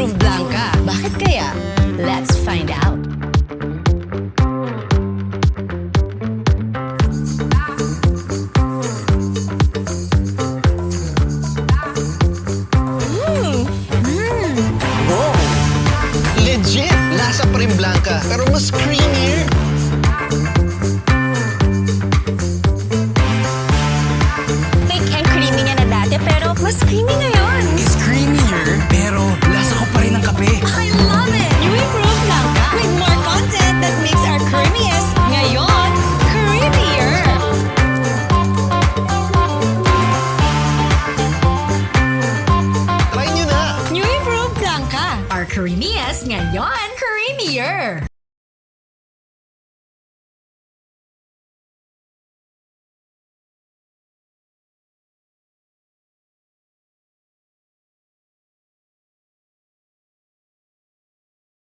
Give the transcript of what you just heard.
improved Blanca. Bakit kaya? Let's find out. Wow! Legit! Lasa pa rin Blanca, pero mas creamier. Thick and creamy niya na dati, pero mas creamy ngayon. It's creamier, pero lasa ko pa rin ng kape. I love it! New improved Blanca with more content that makes our creamiest ngayon creamier. Try nyo na! New improved Blanca, our creamiest ngayon creamier.